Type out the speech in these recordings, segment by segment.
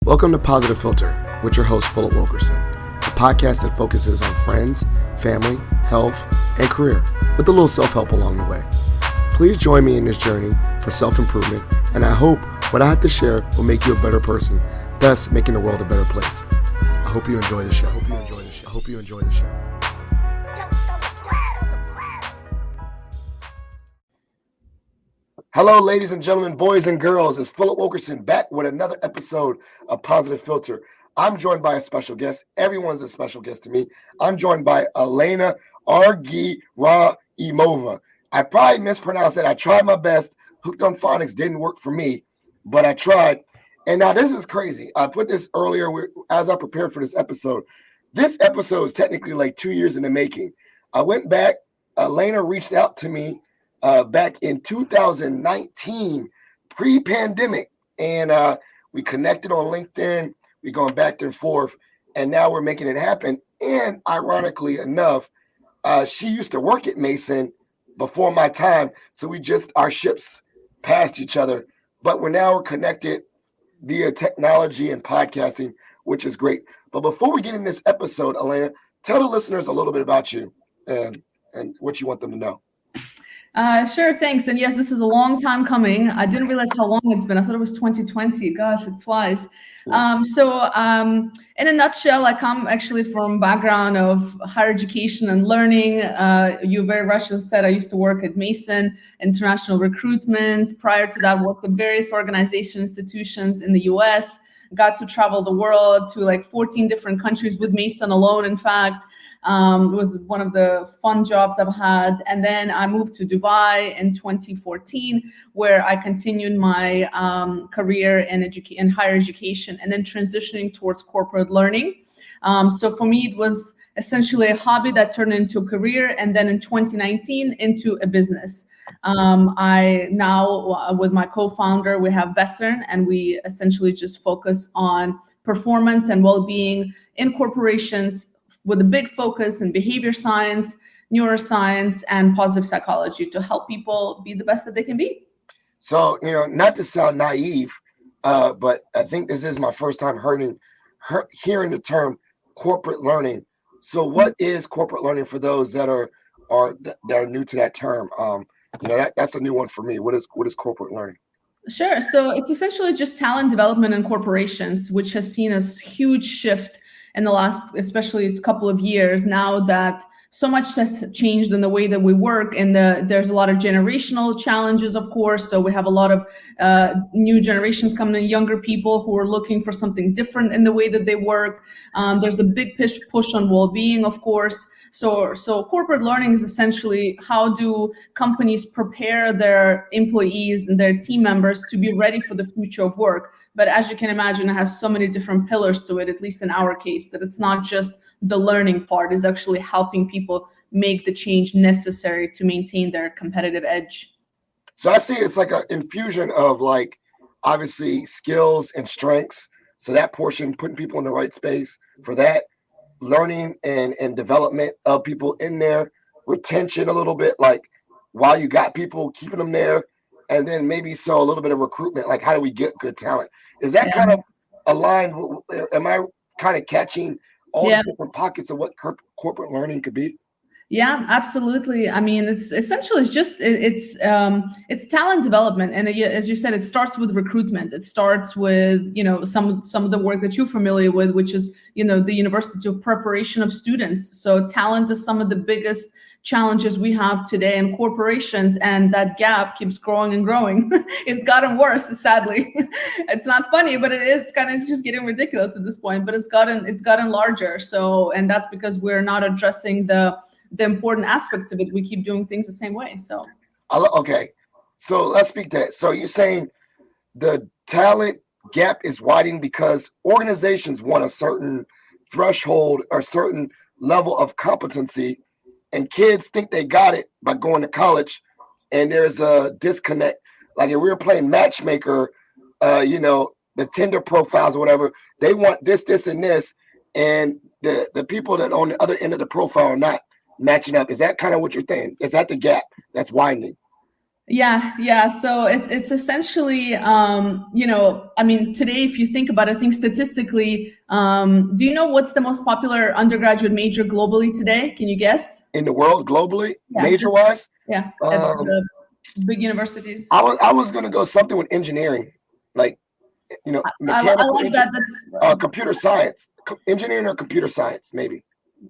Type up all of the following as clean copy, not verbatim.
Welcome to Positive Philter with your host, Philip Wilkerson, a podcast that focuses on friends, family, health, and career, with a little self-help along the way. Please join me in this journey for self-improvement, and I hope what I have to share will make you a better person, thus making the world a better place. I hope you enjoy the show. I hope you enjoy the show. Hello, ladies and gentlemen, boys and girls. It's Philip Wilkerson back with another episode of Positive Philter. I'm joined by a special guest. Everyone's a special guest to me. I'm joined by Elena Agaragimova. I probably mispronounced it. I tried my best. Hooked on Phonics didn't work for me, but I tried. And now this is crazy. I put this earlier as I prepared for this episode. This episode is technically like 2 years in the making. I went back. Elena reached out to me back in 2019, pre-pandemic, and we connected on LinkedIn. We're going back and forth, and now we're making it happen. And ironically enough, she used to work at Mason before my time, so our ships passed each other. But we're connected via technology and podcasting, which is great. But before we get in this episode, Elena, tell the listeners a little bit about you and what you want them to know. Sure, thanks. And yes, this is a long time coming. I didn't realize how long it's been. I thought it was 2020. Gosh, it flies. In a nutshell, I come actually from background of higher education and learning. You very rightly said I used to work at Mason, international recruitment. Prior to that, worked with various organizations, institutions in the US. Got to travel the world to like 14 different countries with Mason alone, in fact. It was one of the fun jobs I've had. And then I moved to Dubai in 2014, where I continued my career in higher education and then transitioning towards corporate learning. So for me, it was essentially a hobby that turned into a career. And then in 2019, into a business. I now, with my co-founder, we have Bessern, and we essentially just focus on performance and well-being in corporations, with a big focus in behavior science, neuroscience, and positive psychology to help people be the best that they can be. So, not to sound naive, but I think this is my first time hearing the term corporate learning. So what is corporate learning for those that are new to that term? That's a new one for me. What is corporate learning? Sure. So it's essentially just talent development in corporations, which has seen a huge shift in the last, especially couple of years now, that so much has changed in the way that we work, and there's a lot of generational challenges, of course. So we have a lot of new generations coming in, younger people who are looking for something different in the way that they work. There's a big push on well-being, of course. So corporate learning is essentially how do companies prepare their employees and their team members to be ready for the future of work. But as you can imagine, it has so many different pillars to it, at least in our case, that it's not just the learning part, is actually helping people make the change necessary to maintain their competitive edge. So I see it's like an infusion of like, obviously, skills and strengths. So that portion, putting people in the right space for that, learning and development of people in there, retention a little bit, like while you got people, keeping them there, and then maybe a little bit of recruitment, like how do we get good talent? Is that kind of aligned? Am I kind of catching all the different pockets of what corporate learning could be? Yeah, absolutely. I mean, it's essentially it's talent development, and as you said, it starts with recruitment. It starts with some of the work that you're familiar with, which is the university of preparation of students. So talent is some of the biggest challenges we have today in corporations, and that gap keeps growing and growing. It's gotten worse, sadly. It's not funny, but it's just getting ridiculous at this point. But it's gotten larger. So, and that's because we're not addressing the important aspects of it. We keep doing things the same way. So okay, so let's speak to that. So you're saying the talent gap is widening because organizations want a certain threshold or certain level of competency, and kids think they got it by going to college, and there's a disconnect. Like if we were playing matchmaker, the Tinder profiles or whatever, they want this, and this, and the people that on the other end of the profile are not matching up. Is that kind of what you're saying? Is that the gap that's widening? Yeah. So it's essentially, I mean, today, if you think about it, I think statistically, do you know what's the most popular undergraduate major globally today? Can you guess? In the world, globally, Yeah, major wise, at the big universities. I was gonna go something with engineering, like I mechanical like that. computer science, engineering or computer science, maybe.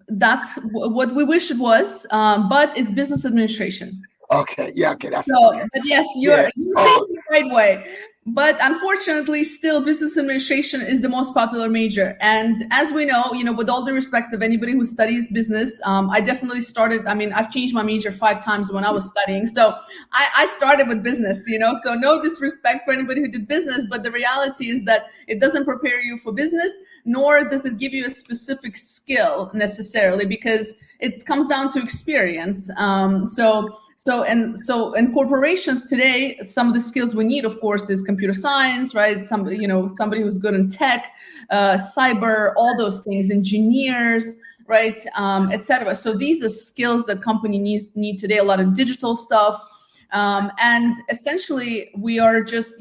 That's what we wish it was, but it's business administration. Okay, yeah, okay, that's So, okay. but yes, Yeah. you're thinking the right way. But unfortunately, still, business administration is the most popular major. And as we know, with all the respect of anybody who studies business, I definitely started. I mean, I've changed my major 5 times when I was studying. So I started with business, So no disrespect for anybody who did business, but the reality is that it doesn't prepare you for business, nor does it give you a specific skill necessarily, because it comes down to experience. So in corporations today, some of the skills we need, of course, is computer science, right? Somebody who's good in tech, cyber, all those things, engineers, right, etc. So these are skills that company need today. A lot of digital stuff, and essentially we are just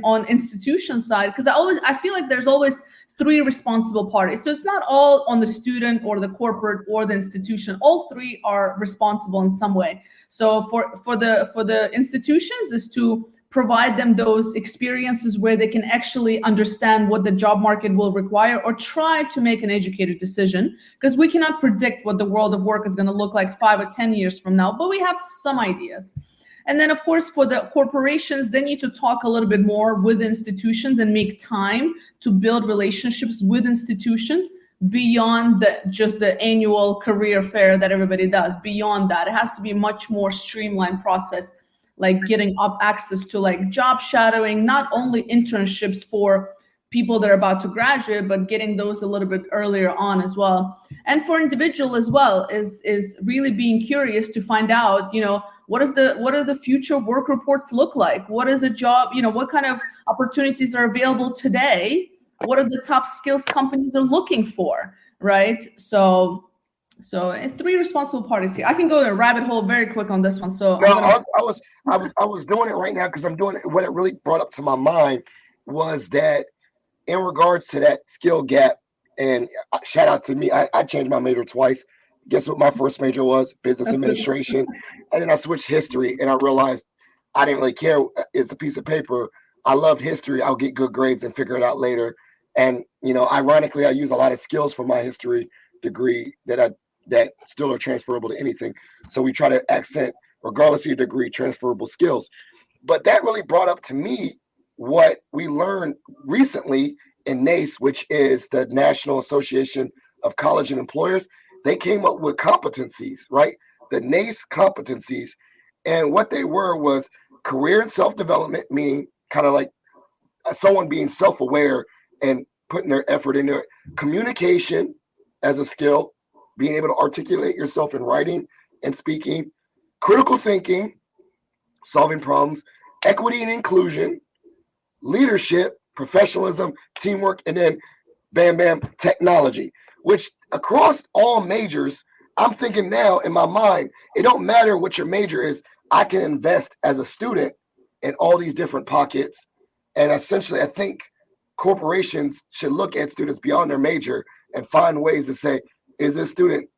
on institution side, because I feel like there's always three responsible parties. So it's not all on the student or the corporate or the institution. All three are responsible in some way. So for the institutions is to provide them those experiences where they can actually understand what the job market will require, or try to make an educated decision, because we cannot predict what the world of work is going to look like 5 or 10 years from now, but we have some ideas. And then, of course, for the corporations, they need to talk a little bit more with institutions and make time to build relationships with institutions beyond just the annual career fair that everybody does. Beyond that, it has to be a much more streamlined process, like getting up access to like job shadowing, not only internships for people that are about to graduate, but getting those a little bit earlier on as well. And for individual as well is really being curious to find out, what are the future work reports look like? What is a job, what kind of opportunities are available today? What are the top skills companies are looking for, right? So three responsible parties here. I can go in a rabbit hole very quick on this one. So no, I was doing it right now because I'm doing it. What it really brought up to my mind was that in regards to that skill gap, and shout out to me, I changed my major twice. Guess what my first major was? Business administration. And then I switched history, and I realized I didn't really care. It's a piece of paper. I love history. I'll get good grades and figure it out later. And ironically, I use a lot of skills from my history degree that still are transferable to anything. So we try to accent, regardless of your degree, transferable skills. But that really brought up to me what we learned recently in Nace, which is the National Association of College and Employers. They came up with competencies, right? The Nace Competencies. And what they were was career and self-development, meaning kind of like someone being self-aware and putting their effort into it. Communication as a skill, being able to articulate yourself in writing and speaking. Critical thinking, solving problems. Equity and inclusion. Leadership, professionalism, teamwork, and then bam, technology, which across all majors, I'm thinking now in my mind, it don't matter what your major is. I can invest as a student in all these different pockets. And essentially, I think corporations should look at students beyond their major and find ways to say, is this student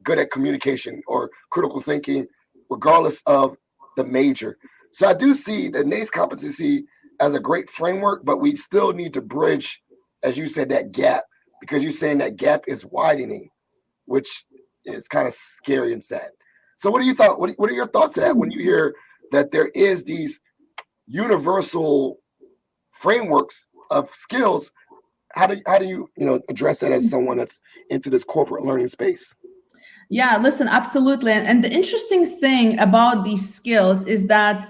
good at communication or critical thinking, regardless of the major? So I do see the NACE competency as a great framework, but we still need to bridge, as you said, that gap, because you're saying that gap is widening, which is kind of scary and sad. So what do you thought? What are your thoughts to that when you hear that there is these universal frameworks of skills? How do you address that as someone that's into this corporate learning space? Yeah, listen, absolutely. And the interesting thing about these skills is that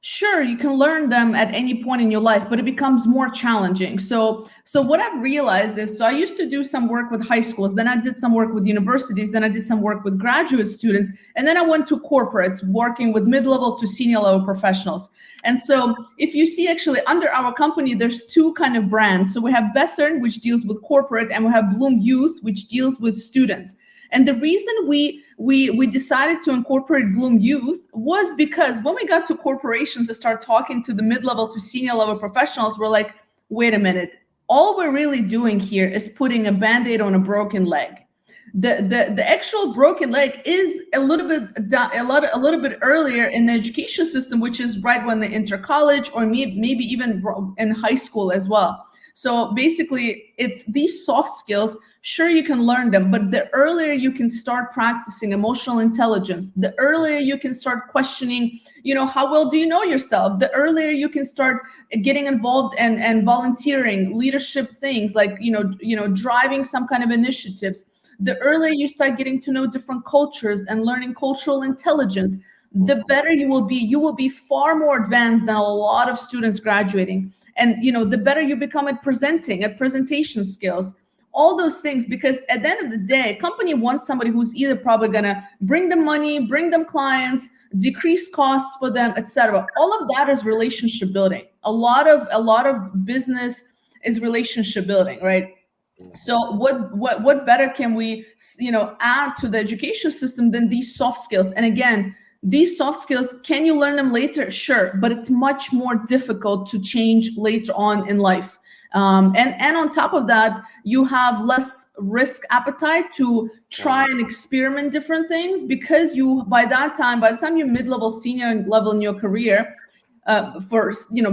sure, you can learn them at any point in your life, but it becomes more challenging. So what I've realized is, so I used to do some work with high schools, then I did some work with universities, then I did some work with graduate students, and then I went to corporates working with mid-level to senior level professionals. And so if you see actually under our company, there's two kind of brands. So we have Bessern, which deals with corporate, and we have Bloom Youth, which deals with students. And the reason we we decided to incorporate Bloom Youth was because when we got to corporations and start talking to the mid-level to senior level professionals, we're like, wait a minute, all we're really doing here is putting a Band-Aid on a broken leg. The actual broken leg is a little bit earlier in the education system, which is right when they enter college, or maybe even in high school as well. So basically, it's these soft skills. Sure, you can learn them, but the earlier you can start practicing emotional intelligence, the earlier you can start questioning, how well do you know yourself? The earlier you can start getting involved and volunteering, leadership things like, driving some kind of initiatives. The earlier you start getting to know different cultures and learning cultural intelligence, the better you will be. You will be far more advanced than a lot of students graduating. And, the better you become at presenting, at presentation skills, all those things, because at the end of the day, a company wants somebody who's either probably going to bring them money, bring them clients, decrease costs for them, etc. All of that is relationship building. A lot of business is relationship building, right? So what better can we, add to the education system than these soft skills? And again, these soft skills, can you learn them later? Sure, but it's much more difficult to change later on in life. And on top of that, you have less risk appetite to try and experiment different things, because by the time you're mid-level, senior level in your career,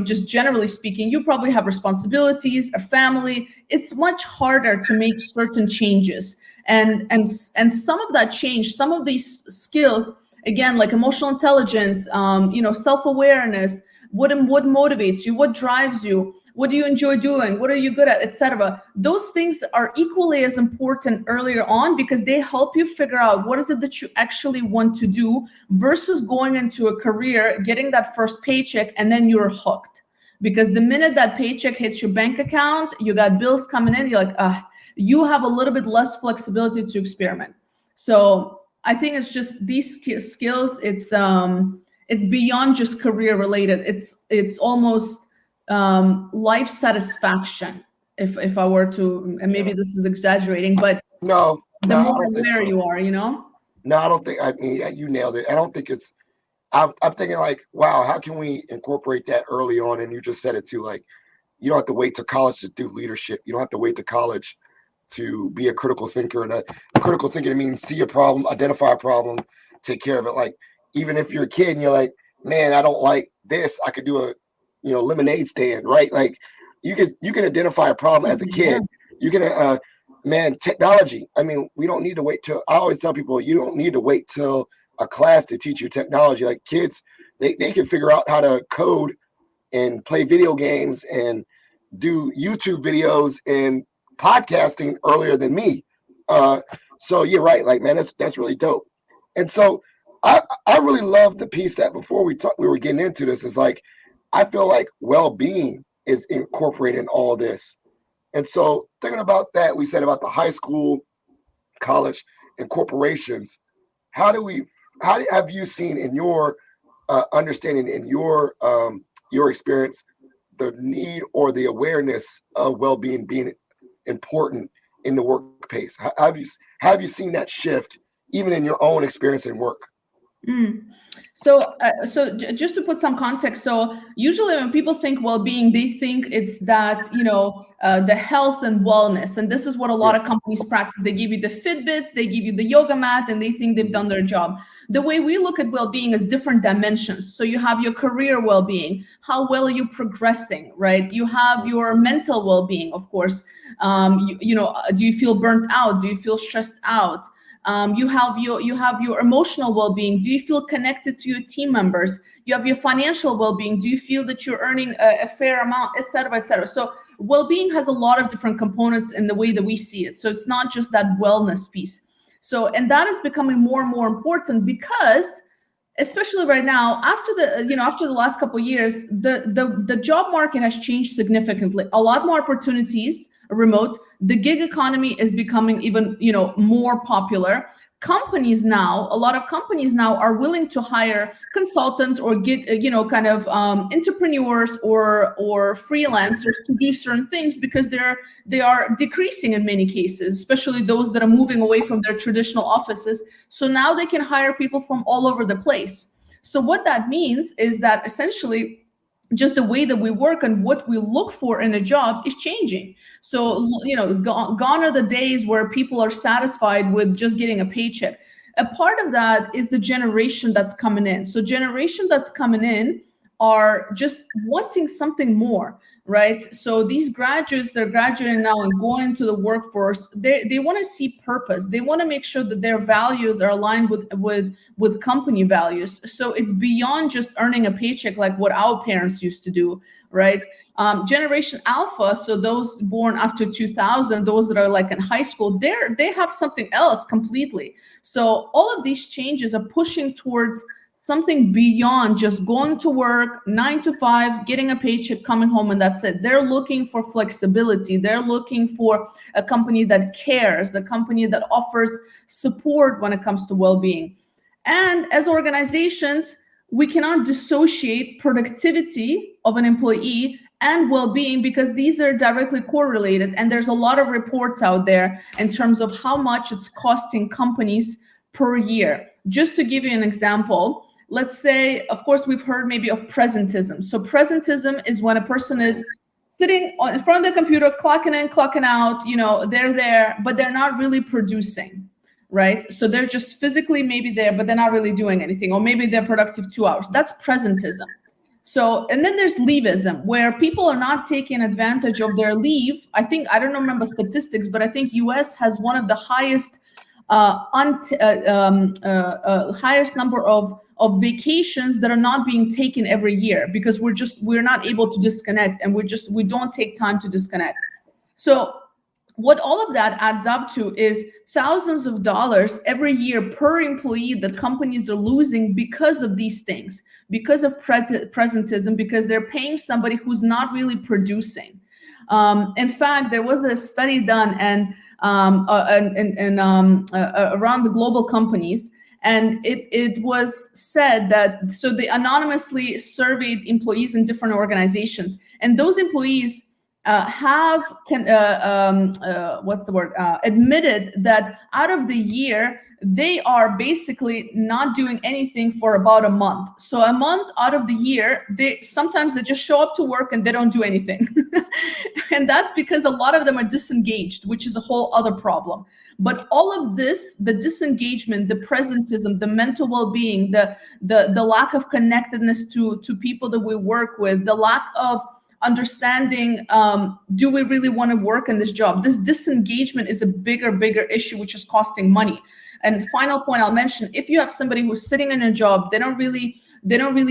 just generally speaking, you probably have responsibilities, a family. It's much harder to make certain changes. And some of that change, some of these skills, again, like emotional intelligence, self-awareness, what motivates you, what drives you, what do you enjoy doing, what are you good at, etc. Those things are equally as important earlier on, because they help you figure out what is it that you actually want to do, versus going into a career, getting that first paycheck, and then you're hooked. Because the minute that paycheck hits your bank account, you got bills coming in, you're like, you have a little bit less flexibility to experiment. So I think it's just these skills, it's beyond just career related. It's almost life satisfaction, if I were to, and maybe this is exaggerating, but the more aware you are, No, I don't think, you nailed it. I don't think it's, I'm thinking like, wow, how can we incorporate that early on? And you just said it too, like, you don't have to wait to college to do leadership. You don't have to wait to college to be a critical thinker. And a critical thinker means see a problem, identify a problem, take care of it. Like, even if you're a kid and you're like, man, I don't like this, I could do a lemonade stand, right? Like, you can identify a problem as a kid. You can technology. I mean, we don't need to wait till, I always tell people, you don't need to wait till a class to teach you technology. Like, kids, they can figure out how to code and play video games and do YouTube videos and podcasting earlier than me. So you're right. Like, man, that's really dope. And so I really love the piece that before we were getting into this, is like, I feel like well-being is incorporated in all this. And so thinking about that, we said about the high school, college, and corporations, how have you seen in your understanding, in your experience, the need or the awareness of well-being being important in the workplace? Have you seen that shift even in your own experience in work? So just to put some context, so usually when people think well-being, they think it's that, the health and wellness. And this is what a lot of companies practice. They give you the Fitbits, they give you the yoga mat, and they think they've done their job. The way we look at well-being is different dimensions. So you have your career well-being. How well are you progressing, right? You have your mental well-being, of course. Do you feel burnt out? Do you feel stressed out? You have your emotional well-being. Do you feel connected to your team members? You have your financial well-being. Do you feel that you're earning a fair amount, et cetera, et cetera? So well-being has a lot of different components in the way that we see it. So it's not just that wellness piece. So, and that is becoming more and more important, because especially right now, after the last couple of years, the job market has changed significantly. A lot more opportunities remote. The gig economy is becoming even more popular. a lot of companies now are willing to hire consultants or get, entrepreneurs or freelancers to do certain things, because they are decreasing in many cases, especially those that are moving away from their traditional offices. So now they can hire people from all over the place. So what that means is that essentially just the way that we work and what we look for in a job is changing. So, gone are the days where people are satisfied with just getting a paycheck. A part of that is the generation that's coming in. So generation that's coming in are just wanting something more, right? So these graduates, they're graduating now and going to the workforce. They want to see purpose. They want to make sure that their values are aligned with company values. So it's beyond just earning a paycheck like what our parents used to do, right? Generation Alpha, so those born after 2000, those that are like in high school, they have something else completely. So all of these changes are pushing towards something beyond just going to work 9 to 5, getting a paycheck, coming home, and that's it. They're looking for flexibility. They're looking for a company that cares, a company that offers support when it comes to well-being. And as organizations, we cannot dissociate productivity of an employee and well-being, because these are directly correlated. And there's a lot of reports out there in terms of how much it's costing companies per year. Just to give you an example, let's say, of course, we've heard maybe of presentism. So presentism is when a person is sitting in front of the computer, clocking in, clocking out, they're there, but they're not really producing, right? So they're just physically maybe there, but they're not really doing anything, or maybe they're productive 2 hours. That's presentism. So, and then there's leavism, where people are not taking advantage of their leave. I don't remember statistics, but I think US has one of the highest highest number of vacations that are not being taken every year, because we're not able to disconnect, and we don't take time to disconnect. So what all of that adds up to is thousands of dollars every year per employee that companies are losing because of these things, because of presentism, because they're paying somebody who's not really producing. In fact, there was a study done around the global companies, and it was said that, so they anonymously surveyed employees in different organizations, and those employees admitted that out of the year, they are basically not doing anything for about a month. So a month out of the year, sometimes they just show up to work and they don't do anything. And that's because a lot of them are disengaged, which is a whole other problem. But all of this, the disengagement, the presentism, the mental well-being, the lack of connectedness to people that we work with, the lack of understanding, do we really want to work in this job? This disengagement is a bigger issue, which is costing money. And final point I'll mention, if you have somebody who's sitting in a job, they don't really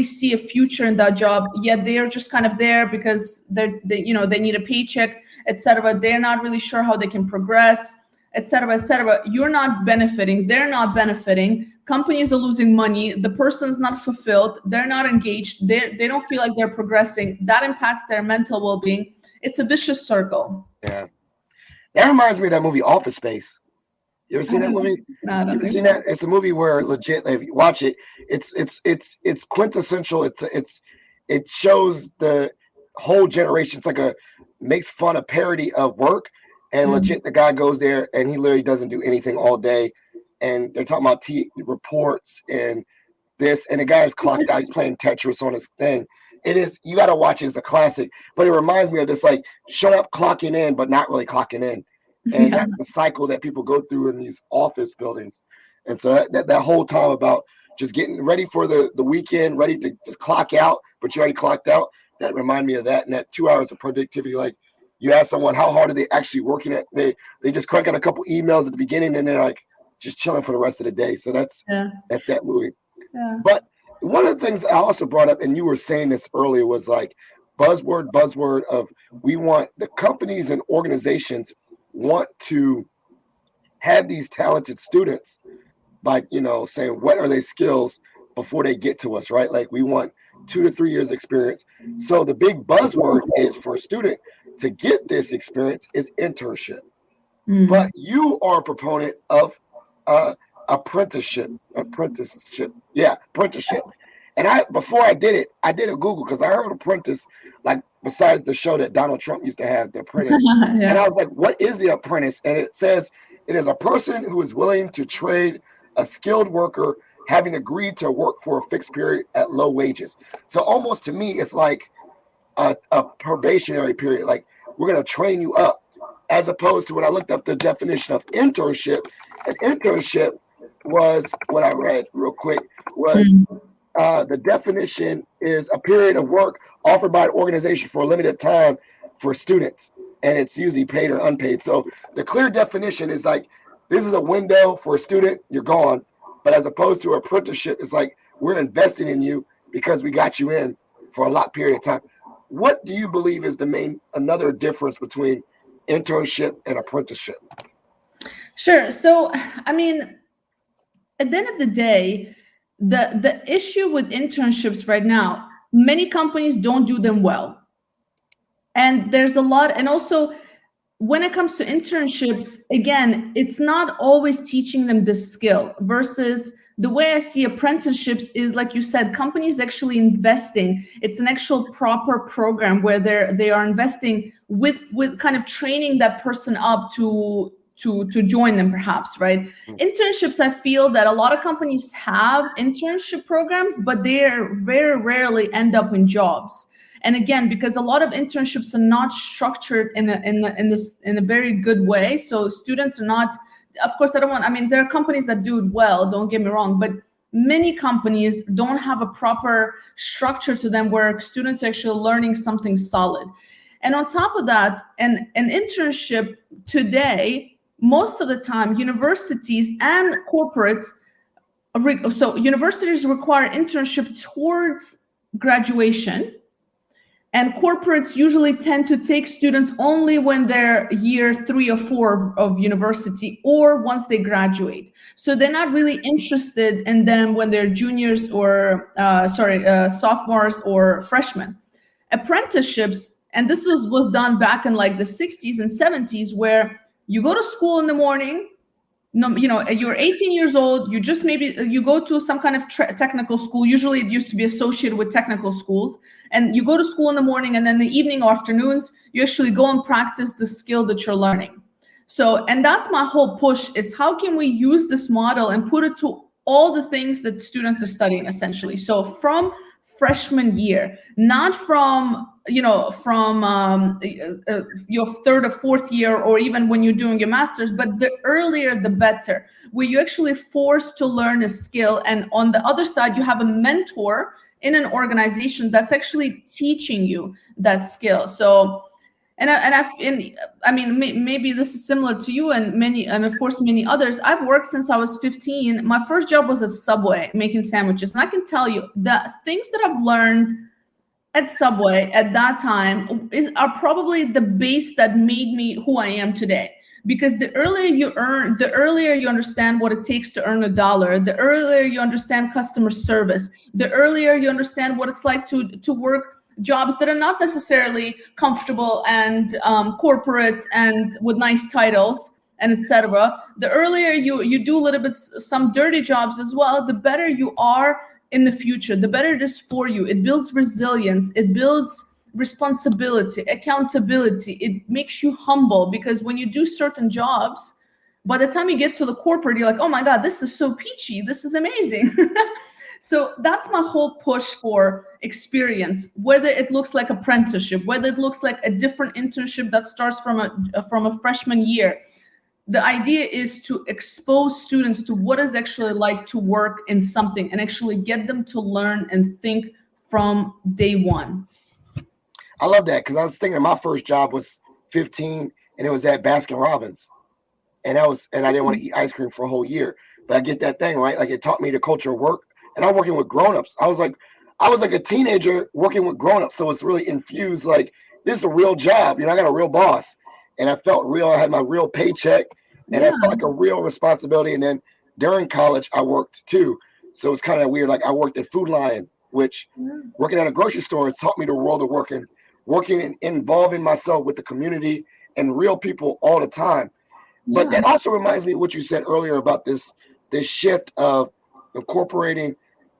see a future in that job, yet they're just kind of there because they need a paycheck, etc. They're not really sure how they can progress, etc. You're not benefiting, they're not benefiting. Companies are losing money. The person's not fulfilled. They're not engaged. They don't feel like they're progressing. That impacts their mental well-being. It's a vicious circle. Yeah, that reminds me of that movie Office Space. You ever seen that movie? No, I don't think seen that? It's a movie where legit, if you watch it, it's quintessential. It shows the whole generation. It's like makes fun of parody of work, and legit, the guy goes there and he literally doesn't do anything all day. And they're talking about reports and this, and the guy's clocked out. He's playing Tetris on his thing. It is, you got to watch it. It's a classic, but it reminds me of this, like, shut up, clocking in, but not really clocking in. And that's the cycle that people go through in these office buildings. And so that whole time about just getting ready for the weekend, ready to just clock out, but you already clocked out. That reminded me of that. And that 2 hours of productivity, like, you ask someone, how hard are they actually working at? They just crank out a couple emails at the beginning, and they're like, just chilling for the rest of the day. So that's that movie. Yeah. But one of the things I also brought up, and you were saying this earlier, was like buzzword of, we want the companies and organizations want to have these talented students by, saying what are their skills before they get to us, right? Like, we want 2 to 3 years experience. So the big buzzword is for a student to get this experience is internship. Mm-hmm. But you are a proponent of apprenticeship. Yeah, apprenticeship. And before I did it, I did a Google because I heard apprentice, like besides the show that Donald Trump used to have, The Apprentice. Yeah. And I was like, what is the apprentice? And it says it is a person who is willing to trade a skilled worker having agreed to work for a fixed period at low wages. So almost to me, it's like a probationary period. Like we're going to train you up, as opposed to when I looked up the definition of internship. An internship was what I read real quick was the definition is a period of work offered by an organization for a limited time for students, and it's usually paid or unpaid. So the clear definition is like, this is a window for a student, you're gone. But as opposed to apprenticeship, it's like we're investing in you because we got you in for a lot period of time. What do you believe is another difference between internship and apprenticeship? Sure. So, I mean, at the end of the day, the issue with internships right now, many companies don't do them well. And there's a lot, and also when it comes to internships, again, it's not always teaching them this skill versus the way I see apprenticeships is, like you said, companies actually investing. It's an actual proper program where they are investing with kind of training that person up to join them, perhaps, right? Internships, I feel that a lot of companies have internship programs, but they very rarely end up in jobs. And again, because a lot of internships are not structured in a very good way, so students are not. Of course, there are companies that do it well, don't get me wrong, but many companies don't have a proper structure to them where students are actually learning something solid. And on top of that, an internship today, most of the time, universities and corporates, so universities require internship towards graduation, and corporates usually tend to take students only when they're year 3 or 4 of university or once they graduate. So they're not really interested in them when they're juniors or sophomores or freshmen. Apprenticeships, and this was done back in like the 60s and 70s, where you go to school in the morning, you're 18 years old, you go to some kind of technical school. Usually it used to be associated with technical schools, and you go to school in the morning, and then the evening or afternoons, you actually go and practice the skill that you're learning. So, and that's my whole push, is how can we use this model and put it to all the things that students are studying, essentially. So from freshman year, not from your 3rd or 4th year, or even when you're doing your master's, but the earlier the better, where you're actually forced to learn a skill, and on the other side you have a mentor in an organization that's actually teaching you that skill. So maybe this is similar to you and of course many others. I've worked since I was 15. My first job was at Subway making sandwiches, and I can tell you the things that I've learned at Subway at that time are probably the base that made me who I am today. Because the earlier you earn, the earlier you understand what it takes to earn $1, the earlier you understand customer service, the earlier you understand what it's like to work jobs that are not necessarily comfortable and corporate and with nice titles and etc. The earlier you do a little bit some dirty jobs as well, the better you are in the future, the better it is for you. It builds resilience, it builds responsibility, accountability. It makes you humble, because when you do certain jobs, by the time you get to the corporate, you're like, oh my God, this is so peachy, this is amazing. So that's my whole push for experience, whether it looks like apprenticeship, whether it looks like a different internship that starts from a freshman year. The idea is to expose students to what it's actually like to work in something and actually get them to learn and think from day one. I love that, because I was thinking my first job was 15, and it was at Baskin Robbins, and I didn't want to eat ice cream for a whole year. But I get that thing, right? Like, it taught me the culture of work, and I'm working with grownups. I was like a teenager working with grownups, so it's really infused. Like, this is a real job. I got a real boss, and I felt real. I had my real paycheck, and I felt like a real responsibility. And then during college, I worked too, so it's kind of weird. Like, I worked at Food Lion, which working at a grocery store has taught me the world of working and involving myself with the community and real people all the time. But that also reminds me of what you said earlier about this this shift of incorporating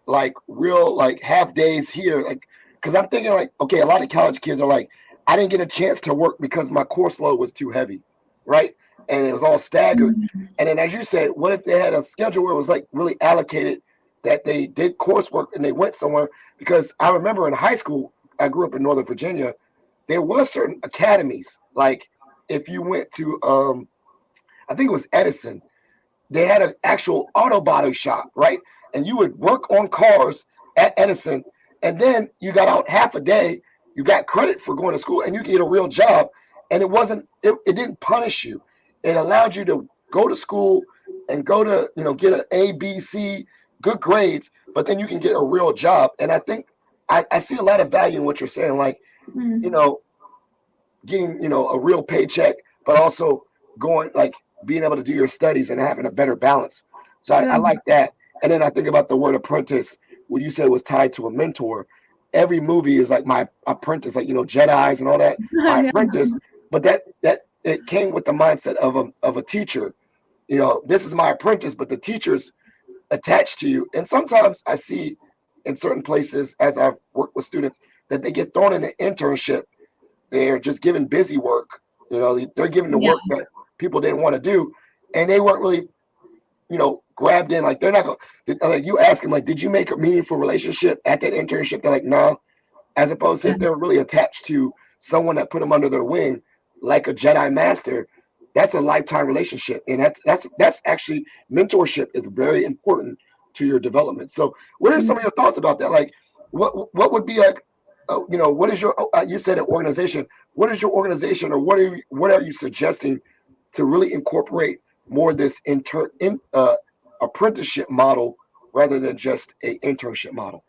like real like half days here, like because I'm thinking like, okay, a lot of college kids are like, I didn't get a chance to work because my course load was too heavy, right? And it was all staggered. And then, as you said, what if they had a schedule where it was like really allocated, that they did coursework and they went somewhere? Because I remember in high school, I grew up in Northern Virginia, there was certain academies. Like if you went to, I think it was Edison, they had an actual auto body shop, right? And you would work on cars at Edison, and then you got out half a day, you got credit for going to school, and you get a real job. And it didn't punish you. It allowed you to go to school and go to, get an A, B, C, good grades, but then you can get a real job. And I think I see a lot of value in what you're saying, like, getting, a real paycheck, but also going, like, being able to do your studies and having a better balance. So I like that. And then I think about the word apprentice, what you said was tied to a mentor. Every movie is like my apprentice, like, Jedis and all that, my apprentice. But that it came with the mindset of a teacher. This is my apprentice, but the teacher's attached to you. And sometimes I see in certain places, as I've worked with students, that they get thrown in an internship. They're just given busy work. They're given the work that people didn't want to do, and they weren't really, grabbed in. Like they're not going. Like you ask them, like, did you make a meaningful relationship at that internship? They're like, no. As opposed to if they're really attached to someone that put them under their wing, like a Jedi master, that's a lifetime relationship. And that's actually, mentorship is very important to your development. So what are some of your thoughts about that? Like what would be like, what is your, you said an organization, what is your organization, or what are you suggesting to really incorporate more of this apprenticeship model rather than just a internship model?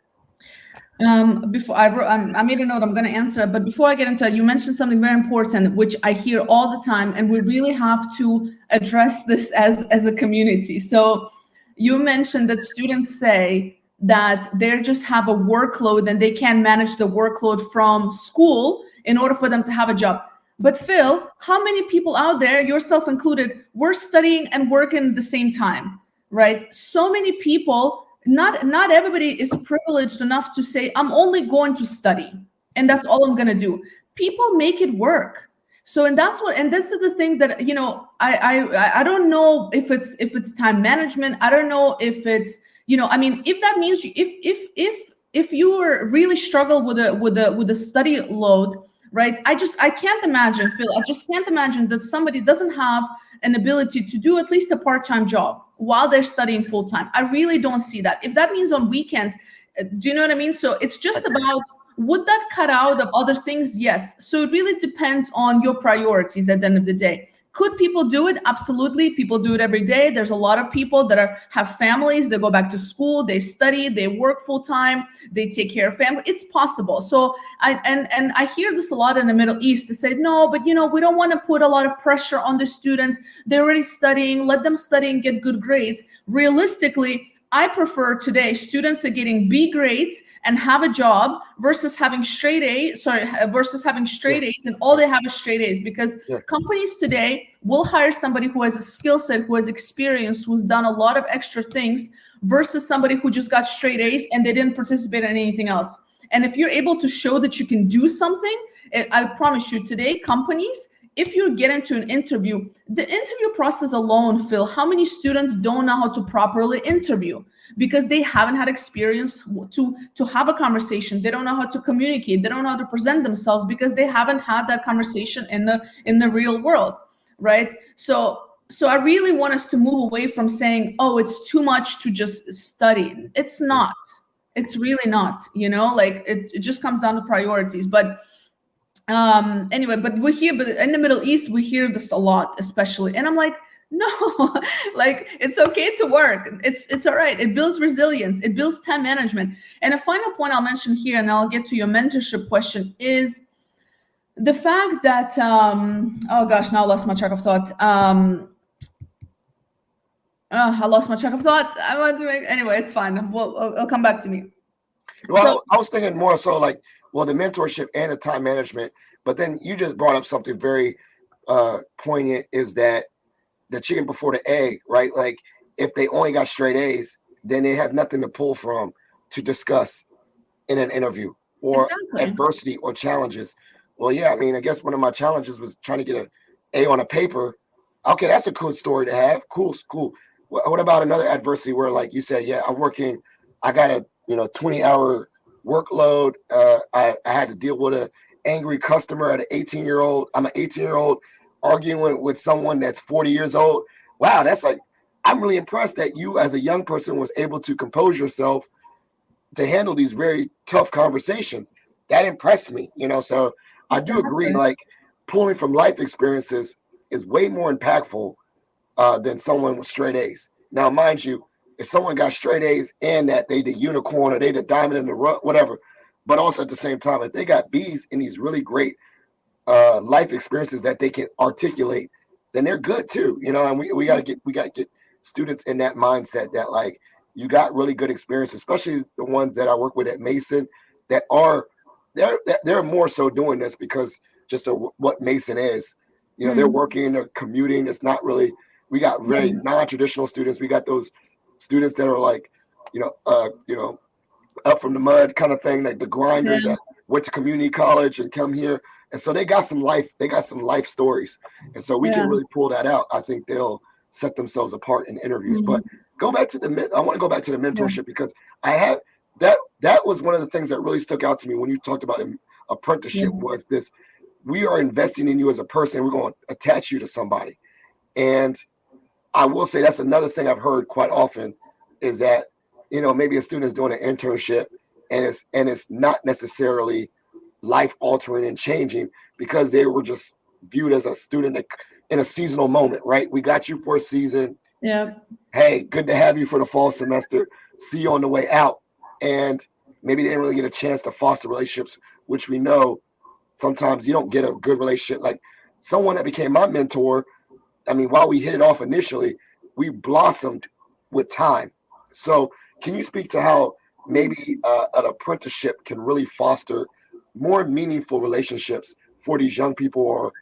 Before I made a note, I'm going to answer it. But before I get into it, you mentioned something very important, which I hear all the time, and we really have to address this as a community. So you mentioned that students say that they just have a workload and they can't manage the workload from school in order for them to have a job. But Phil, how many people out there, yourself included, were studying and working at the same time, right? So many people. Not everybody is privileged enough to say, I'm only going to study and that's all I'm going to do. People make it work. So, and this is the thing that, I don't know if it's time management. I don't know if it's, if that means if you are really struggle with a study load, right? I can't imagine, Phil, I just can't imagine that somebody doesn't have an ability to do at least a part-time job while they're studying full-time. I really don't see that. If that means on weekends, do you know what I mean? So it's just about, would that cut out of other things? Yes. So it really depends on your priorities at the end of the day. Could people do it? Absolutely. People do it every day. There's a lot of people that have families. They go back to school. They study. They work full time. They take care of family. It's possible. So I hear this a lot in the Middle East. They say, no, but we don't want to put a lot of pressure on the students. They're already studying. Let them study and get good grades. Realistically, I prefer today students are getting B grades and have a job versus having straight A's and all they have is straight A's, because companies today will hire somebody who has a skill set, who has experience, who's done a lot of extra things versus somebody who just got straight A's and they didn't participate in anything else. And if you're able to show that you can do something, I promise you today, companies, if you get into an interview, the interview process alone, Phil, how many students don't know how to properly interview because they haven't had experience to have a conversation. They don't know how to communicate. They don't know how to present themselves because they haven't had that conversation in the real world, right? So I really want us to move away from saying, oh, it's too much to just study. It's not. It's really not, like it just comes down to priorities. But anyway, but in the Middle East, we hear this a lot, especially. And I'm like, no, like it's okay to work. It's all right. It builds resilience. It builds time management. And a final point I'll mention here, and I'll get to your mentorship question, is the fact that, oh gosh, now I lost my track of thought. I lost my track of thought. Anyway, it's fine. It'll come back to me. Well, I was thinking more so like, well, the mentorship and the time management, but then you just brought up something very poignant, is that the chicken before the egg, right? Like if they only got straight A's, then they have nothing to pull from to discuss in an interview or adversity or challenges. Well, yeah, I mean, I guess one of my challenges was trying to get an A on a paper. Okay, that's a cool story to have. Cool. What about another adversity where, like you said, yeah, I'm working, I got a 20-hour workload. I had to deal with an angry customer at an 18-year-old. I'm an 18-year-old arguing with someone that's 40 years old. Wow, that's like, I'm really impressed that you as a young person was able to compose yourself to handle these very tough conversations. That impressed me, so I do agree, like pulling from life experiences is way more impactful than someone with straight A's. Now, mind you, if someone got straight A's and that they the unicorn or they the diamond in the rough, whatever, but also at the same time, if they got B's in these really great life experiences that they can articulate, then they're good too, and we gotta get students in that mindset that like you got really good experience, especially the ones that I work with at Mason that are they're more so doing this because just of what Mason is. They're working, they're commuting. It's not really, we got very non-traditional students. We got those students that are like, up from the mud kind of thing, like the grinders that went to community college and come here. And so they got some life stories. And so we can really pull that out. I think they'll set themselves apart in interviews. But I want to go back to the mentorship because I have that was one of the things that really stuck out to me when you talked about an apprenticeship was this, we are investing in you as a person. We're going to attach you to somebody. And I will say that's another thing I've heard quite often is that, maybe a student is doing an internship and it's not necessarily life altering and changing because they were just viewed as a student in a seasonal moment, right? We got you for a season. Yeah. Hey, good to have you for the fall semester. See you on the way out. And maybe they didn't really get a chance to foster relationships, which we know sometimes you don't get a good relationship. Like someone that became my mentor, I mean, while we hit it off initially, we blossomed with time. So can you speak to how maybe an apprenticeship can really foster more meaningful relationships for these young people, or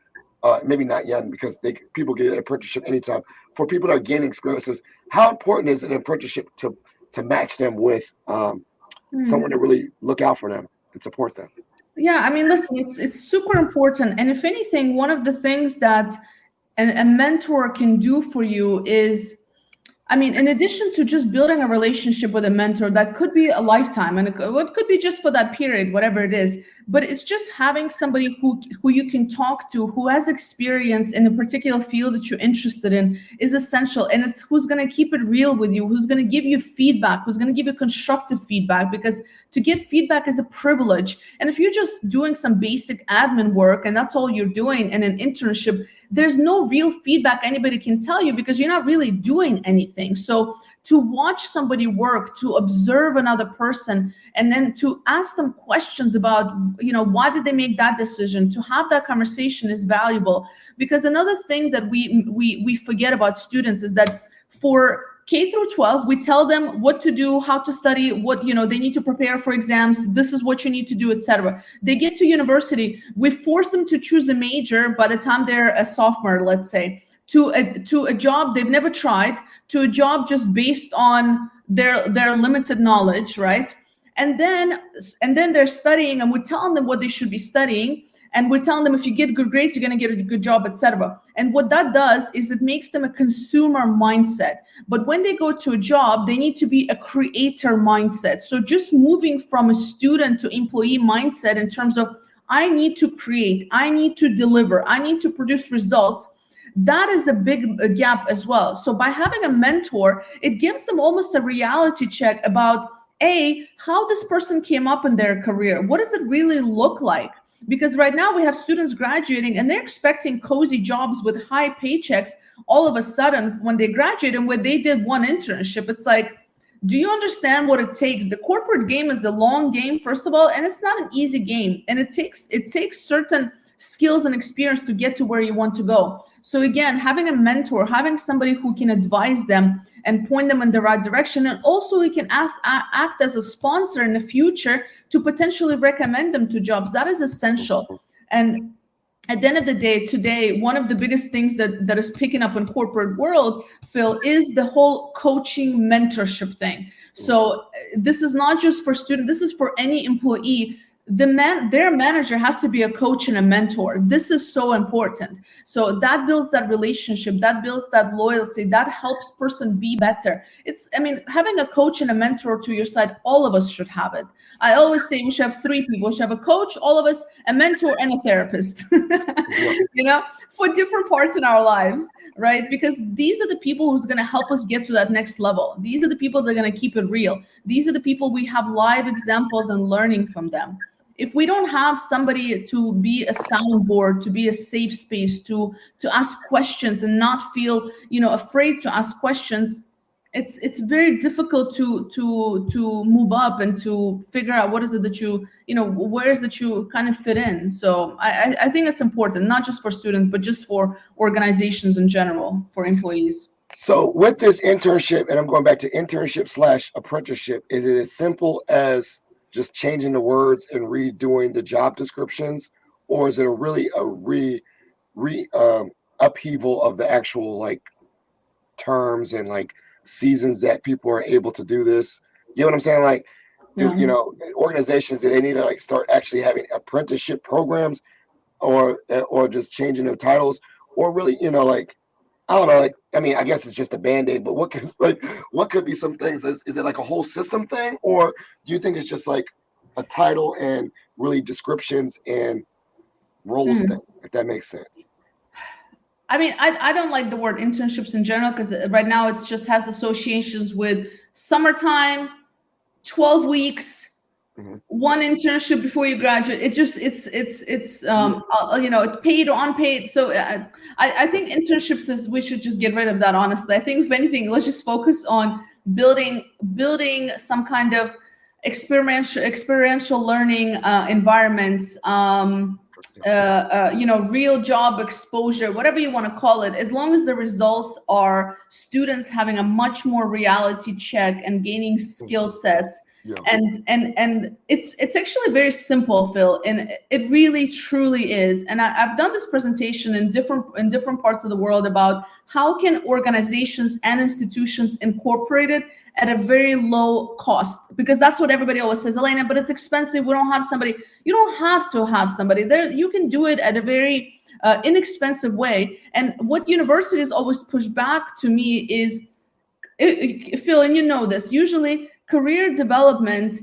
maybe not young because people get an apprenticeship anytime. For people that are gaining experiences, how important is an apprenticeship to match them with someone to really look out for them and support them? Yeah, I mean, listen, it's super important. And if anything, one of the things that a mentor can do for you is, I mean, in addition to just building a relationship with a mentor, that could be a lifetime, and it could be just for that period, whatever it is. But it's just having somebody who you can talk to, who has experience in a particular field that you're interested in, is essential. And it's who's going to keep it real with you, who's going to give you feedback, who's going to give you constructive feedback, because to get feedback is a privilege. And if you're just doing some basic admin work and that's all you're doing in an internship, there's no real feedback anybody can tell you because you're not really doing anything. So to watch somebody work, to observe another person, and then to ask them questions about, why did they make that decision? To have that conversation is valuable. Because another thing that we forget about students is that for K through 12, we tell them what to do, how to study, what they need to prepare for exams. This is what you need to do, etc. They get to university, we force them to choose a major by the time they're a sophomore, let's say, to a job they've never tried, to a job just based on their limited knowledge, right? And then they're studying, and we're telling them what they should be studying. And we're telling them if you get good grades, you're going to get a good job, etc. And what that does is it makes them a consumer mindset. But when they go to a job, they need to be a creator mindset. So just moving from a student to employee mindset in terms of, I need to create, I need to deliver, I need to produce results. That is a big gap as well. So by having a mentor, it gives them almost a reality check about, how this person came up in their career. What does it really look like? Because right now we have students graduating and they're expecting cozy jobs with high paychecks all of a sudden when they graduate, and when they did one internship, it's like, do you understand what it takes? The corporate game is a long game, first of all, and it's not an easy game. And it takes certain skills and experience to get to where you want to go. So again, having a mentor, having somebody who can advise them and point them in the right direction, and also we can act as a sponsor in the future to potentially recommend them to jobs. That is essential. And at the end of the day, today, one of the biggest things that is picking up in corporate world, Phil, is the whole coaching mentorship thing. So this is not just for students, this is for any employee. Their manager has to be a coach and a mentor. This is so important. So that builds that relationship, that builds that loyalty, that helps person be better. Having a coach and a mentor to your side, all of us should have it. I always say we should have three people. We should have a coach, all of us, a mentor, and a therapist, for different parts in our lives, right? Because these are the people who's going to help us get to that next level. These are the people that are going to keep it real. These are the people we have live examples and learning from them. If we don't have somebody to be a soundboard, to be a safe space, to ask questions and not feel, afraid to ask questions, it's very difficult to move up and to figure out what is it that where is that you kind of fit in. So I think it's important, not just for students, but just for organizations in general, for employees. So with this internship, and I'm going back to internship / apprenticeship, is it as simple as just changing the words and redoing the job descriptions, or is it a upheaval of the actual terms and seasons that people are able to do this? You know what I'm saying? Organizations, do they need to start actually having apprenticeship programs, or just changing their titles, or really, I don't know, I guess it's just a Band-Aid, but what could be some things? Is it like a whole system thing, or do you think it's just like a title and really descriptions and roles thing, if that makes sense? I don't like the word internships in general, because right now it just has associations with summertime, 12 weeks, one internship before you graduate. It's paid or unpaid. So I think internships we should just get rid of that, honestly. I think if anything, let's just focus on building some kind of experiential learning environments, real job exposure, whatever you want to call it, as long as the results are students having a much more reality check and gaining skill sets. Yeah. And it's actually very simple, Phil, and it really truly is. And I've done this presentation in different parts of the world about how can organizations and institutions incorporate it at a very low cost, because that's what everybody always says, Elena, but it's expensive. We don't have somebody. You don't have to have somebody there. You can do it at a very inexpensive way. And what universities always push back to me is, Phil, and you know this, usually career development,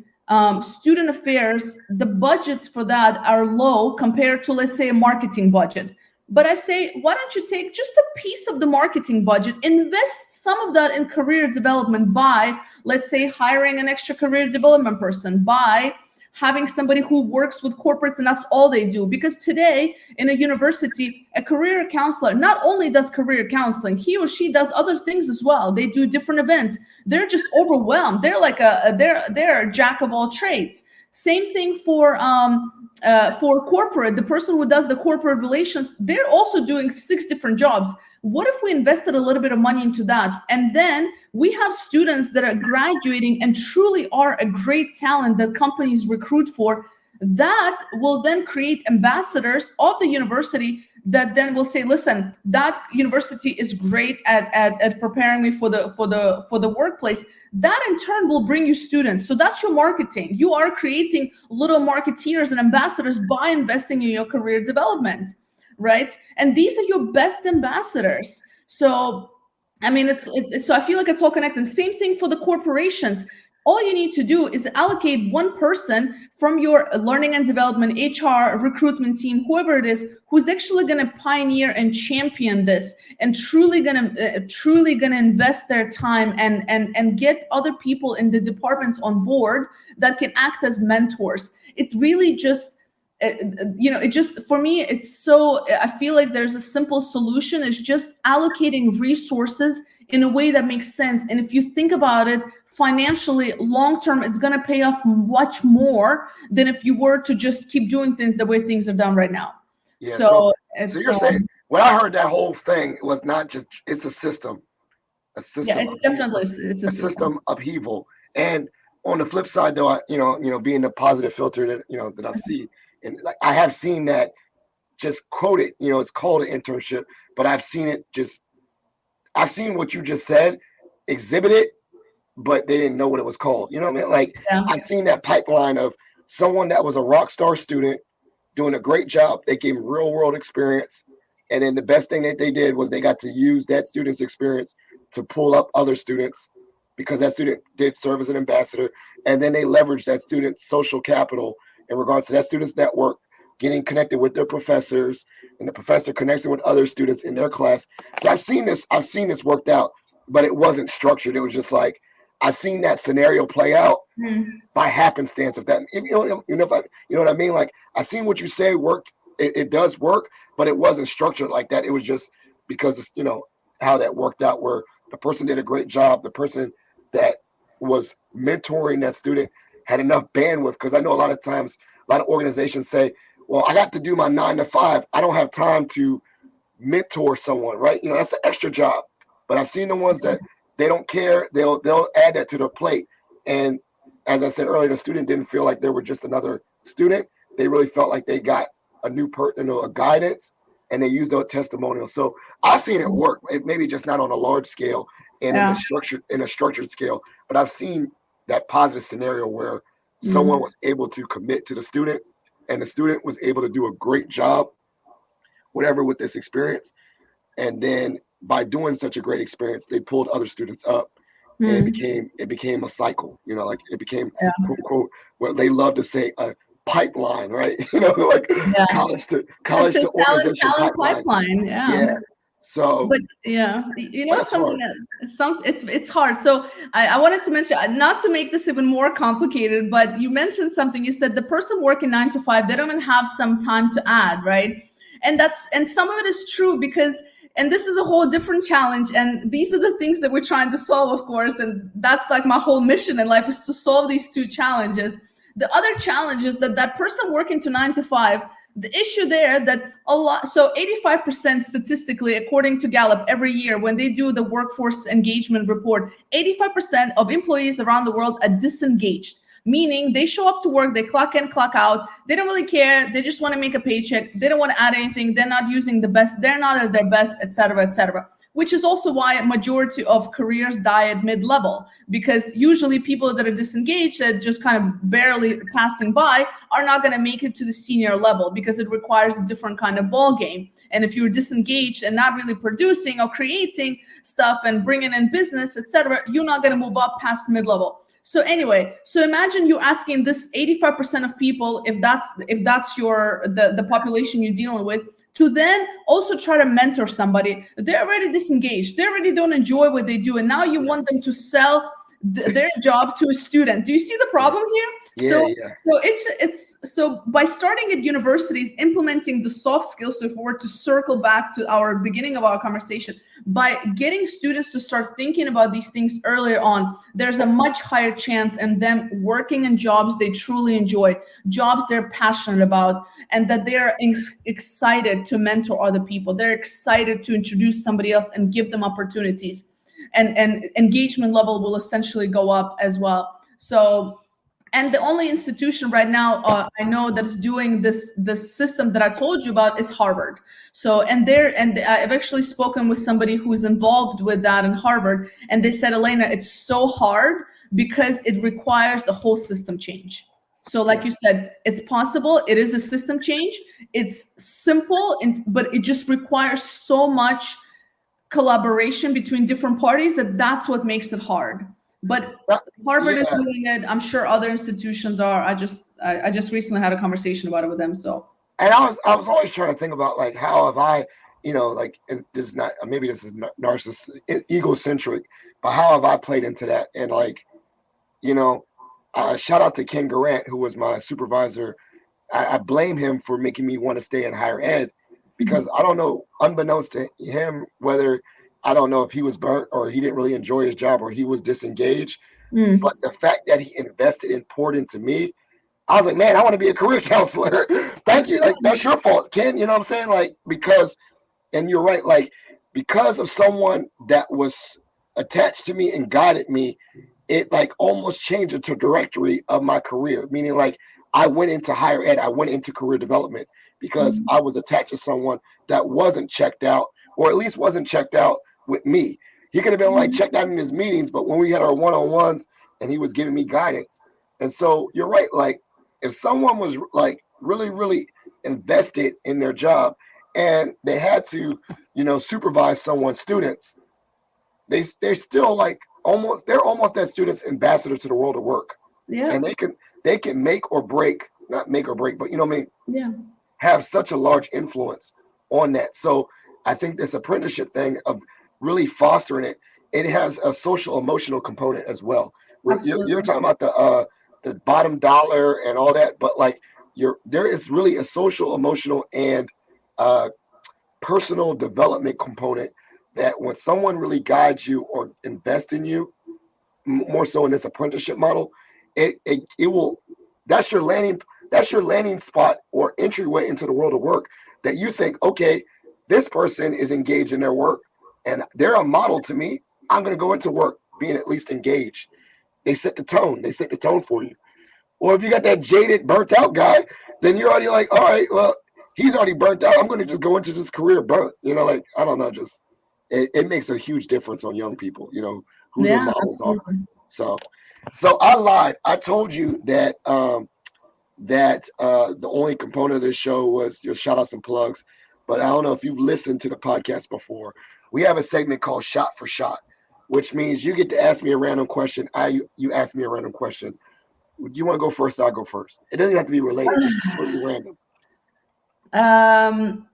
student affairs, the budgets for that are low compared to, let's say, a marketing budget. But I say, why don't you take just a piece of the marketing budget, invest some of that in career development by, let's say, hiring an extra career development person, by having somebody who works with corporates and that's all they do. Because today in a university, a career counselor not only does career counseling, he or she does other things as well. They do different events. They're just overwhelmed. They're like they're a jack of all trades. Same thing for corporate. The person who does the corporate relations, they're also doing 6 different jobs. What if we invested a little bit of money into that? And then we have students that are graduating and truly are a great talent that companies recruit for. That will then create ambassadors of the university that then will say, listen, that university is great at preparing me for the workplace. That in turn will bring you students. So that's your marketing. You are creating little marketeers and ambassadors by investing in your career development, right? And these are your best ambassadors. So, so I feel like it's all connected. Same thing for the corporations. All you need to do is allocate one person from your learning and development, HR, recruitment team, whoever it is, who's actually going to pioneer and champion this, and truly going to invest their time and get other people in the departments on board that can act as mentors. It really just, for me, it's so, I feel like there's a simple solution. It's just allocating resources in a way that makes sense. And if you think about it financially, long-term, it's going to pay off much more than if you were to just keep doing things the way things are done right now. Yeah, so you're saying, when I heard that whole thing, it was not just, it's a system. Yeah, it's definitely, it's a system upheaval. And on the flip side, though, being the positive filter that I see, and I have seen that just quote it. It's called an internship, but I've seen what you just said, exhibit it, but they didn't know what it was called. You know what I mean? Like, Yeah. I've seen that pipeline of someone that was a rock star student doing a great job. They gave real world experience. And then the best thing that they did was they got to use that student's experience to pull up other students, because that student did serve as an ambassador. And then they leveraged that student's social capital in regards to that student's network, getting connected with their professors, and the professor connecting with other students in their class. So I've seen this worked out, but it wasn't structured. It was just like, I've seen that scenario play out by happenstance. If that, you know what I mean? Like, I've seen what you say work. It does work, but it wasn't structured like that. It was just because it's, how that worked out, where the person did a great job. The person that was mentoring that student had enough bandwidth. Because I know a lot of times, a lot of organizations say, well, I got to do my 9 to 5. I don't have time to mentor someone, right? That's an extra job. But I've seen the ones that they don't care. They'll add that to their plate. And as I said earlier, the student didn't feel like they were just another student. They really felt like they got a new person, a guidance, and they used their testimonial. So I've seen it work. Maybe just not on a large scale and in a structured scale, but I've seen that positive scenario where someone was able to commit to the student, and the student was able to do a great job, whatever, with this experience. And then by doing such a great experience, they pulled other students up, and it became a cycle. Like, it became quote unquote, what they love to say, a pipeline, right? Like college to organization pipeline. Yeah. So, but something it's hard. So I wanted to mention, not to make this even more complicated, but you mentioned something. You said the person working 9 to 5, they don't even have some time to add, right? And some of it is true, because, and this is a whole different challenge. And these are the things that we're trying to solve, of course. And that's like my whole mission in life, is to solve these two challenges. The other challenge is that person working to 9 to 5, the issue there that a lot, so 85% statistically, according to Gallup, every year when they do the workforce engagement report, 85% of employees around the world are disengaged, meaning they show up to work, they clock in, clock out, they don't really care, they just want to make a paycheck, they don't want to add anything, they're not using the best, they're not at their best, etc., etc. Which is also why a majority of careers die at mid-level, because usually people that are disengaged, that just kind of barely passing by, are not going to make it to the senior level, because it requires a different kind of ball game. And if you're disengaged and not really producing or creating stuff and bringing in business, etc., you're not going to move up past mid-level. So anyway, so imagine you're asking this 85% of people, if that's the population you're dealing with, to then also try to mentor somebody. They're already disengaged. They already don't enjoy what they do. And now you want them to sell their job to a student. Do you see the problem here? So it's by starting at universities, implementing the soft skills. So if we were to circle back to our beginning of our conversation, by getting students to start thinking about these things earlier on, there's a much higher chance in them working in jobs they truly enjoy, jobs they're passionate about, and that they're excited to mentor other people. They're excited to introduce somebody else and give them opportunities. And engagement level will essentially go up as well. So, and the only institution right now I know that's doing this system that I told you about is Harvard. So, and I've actually spoken with somebody who's involved with that in Harvard, and they said, Elena, it's so hard because it requires a whole system change. So like you said, it's possible. It is a system change. It's simple, but it just requires so much collaboration between different parties that's what makes it hard. But Harvard is doing it. I'm sure other institutions are. I just recently had a conversation about it with them. So, and I was always trying to think about, like, how have I, like, this is not, maybe this is narcissistic, egocentric, but how have I played into that? And, like, shout out to Ken Garant, who was my supervisor. I blame him for making me want to stay in higher ed, because I don't know, unbeknownst to him, whether, I don't know if he was burnt or he didn't really enjoy his job or he was disengaged. But the fact that he invested and poured into me, I was like, man, I want to be a career counselor. Thank you. Like, that's your fault, Ken. You know what I'm saying? Like, because, and you're right, like, because of someone that was attached to me and guided me, it like almost changed the trajectory of my career. Meaning, like, I went into higher ed, I went into career development because I was attached to someone that wasn't checked out, or at least wasn't checked out with me. He could have been like checked out in his meetings, but when we had our one-on-ones and he was giving me guidance. And so you're right. Like if someone was like really, really invested in their job and they had to, supervise someone's students, they're still like they're almost that student's ambassador to the world of work. Yeah. And they can make or break, not make or break, but yeah, have such a large influence on that. So I think this apprenticeship thing of really fostering it has a social emotional component as well. You're talking about the bottom dollar and all that, but like there is really a social, emotional, and personal development component that when someone really guides you or invests in you, more so in this apprenticeship model, it will that's your landing spot or entryway into the world of work, that you think, okay, this person is engaged in their work and they're a model to me. I'm going to go into work being at least engaged. They set the tone. They set the tone for you. Or if you got that jaded, burnt out guy, then you're already like, all right, well, he's already burnt out. I'm going to just go into this career burnt. Like, I don't know, just it makes a huge difference on young people, who their models are. So I lied. I told you that the only component of this show was your shout outs and plugs. But I don't know if you've listened to the podcast before. We have a segment called Shot for Shot, which means you get to ask me a random question. You ask me a random question. You want to go first? I'll go first. It doesn't have to be related. It's completely random.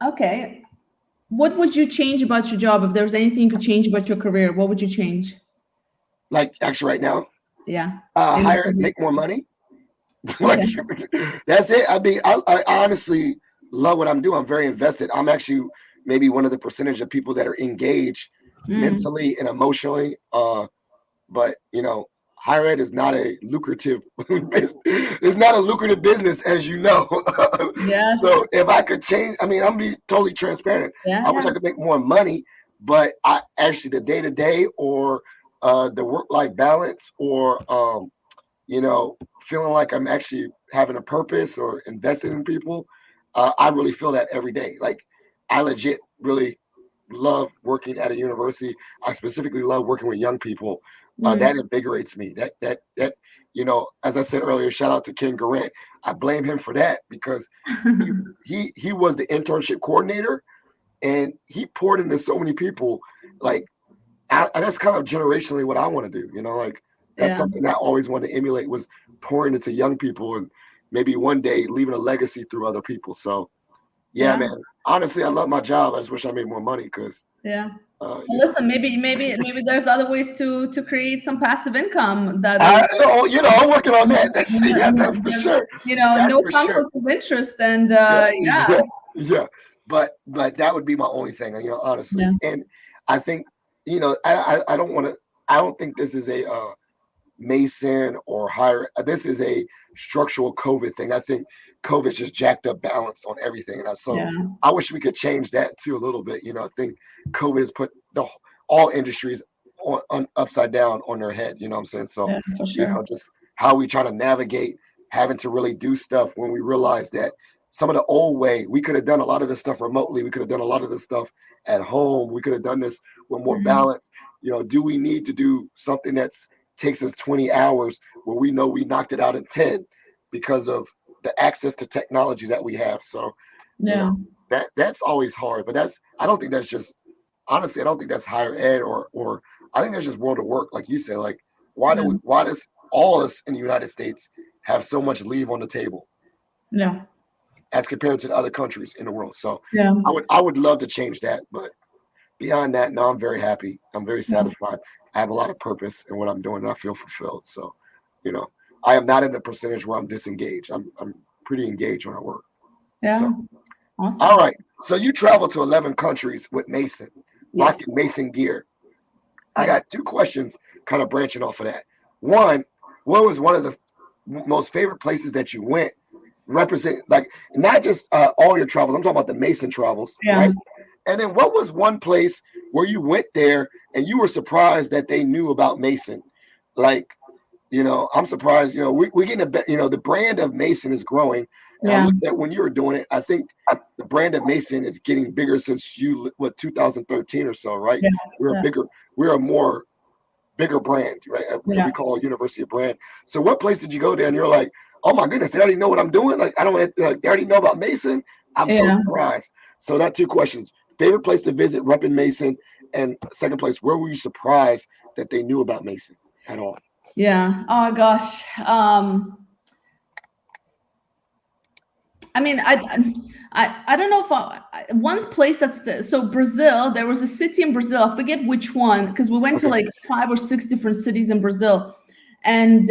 Okay. What would you change about your job? If there was anything you could change about your career, what would you change? Like actually right now? Yeah. Hire, make more money. Like, that's it. I mean, I honestly love what I'm doing. I'm very invested. I'm actually maybe one of the percentage of people that are engaged mentally and emotionally. But higher ed is not a lucrative business. It's not a lucrative business, as you know. Yes. So if I could change, I'm be totally transparent. I wish I could make more money, but I actually the day to day or the work life balance or feeling like I'm actually having a purpose or investing in people, I really feel that every day. Like I legit really love working at a university. I specifically love working with young people. That invigorates me. That as I said earlier, shout out to Ken Garant. I blame him for that because he was the internship coordinator and he poured into so many people. Like that's kind of generationally what I want to do. Like that's something I always wanted to emulate, was pouring into young people and maybe one day leaving a legacy through other people. So man, honestly, I love my job. I just wish I made more money because listen, maybe there's other ways to create some passive income that I'm working on that. That's for sure. No conflict of interest and but that would be my only thing, honestly. And I think I don't think this is a Mason or higher. This is a structural COVID thing. I think COVID just jacked up balance on everything, and I wish we could change that too a little bit. I think COVID has put all industries on upside down on their head. You know what I'm saying? So for sure. Just how we try to navigate having to really do stuff when we realize that some of the old way we could have done a lot of this stuff remotely. We could have done a lot of this stuff at home. We could have done this with more balance. Do we need to do something that's takes us 20 hours where we know we knocked it out in 10 because of the access to technology that we have? So that's always hard, but I don't think that's just, honestly, I don't think that's higher ed or I think that's just world of work. Like you said, like why does all of us in the United States have so much leave on the table? As compared to the other countries in the world. So I would love to change that, but beyond that, no, I'm very happy. I'm very satisfied. I have a lot of purpose in what I'm doing, and I feel fulfilled. So, I am not in the percentage where I'm disengaged. I'm pretty engaged when I work. Awesome. All right. So you travel to 11 countries with Mason, rocking Mason gear. I got two questions kind of branching off of that. One, what was one of the most favorite places that you went? Represent, like, not just all your travels. I'm talking about the Mason travels, right? And then what was one place where you went there and you were surprised that they knew about Mason? Like, I'm surprised, we're getting the brand of Mason is growing. And I Yeah. looked at when you were doing it, I think the brand of Mason is getting bigger since 2013 or so, right? Yeah. We're a Yeah. bigger, we're a more bigger brand, right? Yeah. We call a university a brand. So what place did you go there and you're like, oh my goodness, they already know what I'm doing? Like, I don't like, they already know about Mason. I'm so Yeah. surprised. So that 2 questions. Favorite place to visit repping Mason, and second place, where were you surprised that they knew about Mason at all? Yeah. Oh gosh. I mean, I don't know if one place so Brazil. There was a city in Brazil. I forget which one because we went to like 5 or 6 different cities in Brazil, and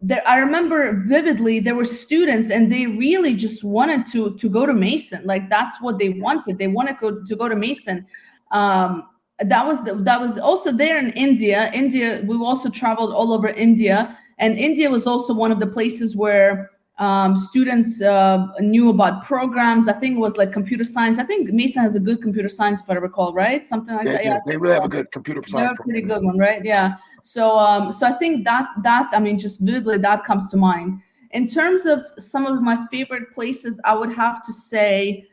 there I remember vividly there were students and they really just wanted to go to Mason. Like that's what they wanted. They wanted to go to Mason. That was also there in India. India, we also traveled all over India, and India was also one of the places where students knew about programs. I think it was like computer science. I think Mason has a good computer science, if I recall, right? Something like that. Yeah, They really have a good computer science they're a pretty program. good one, right? Yeah. So I think that I mean, just vividly that comes to mind. In terms of some of my favorite places, I would have to say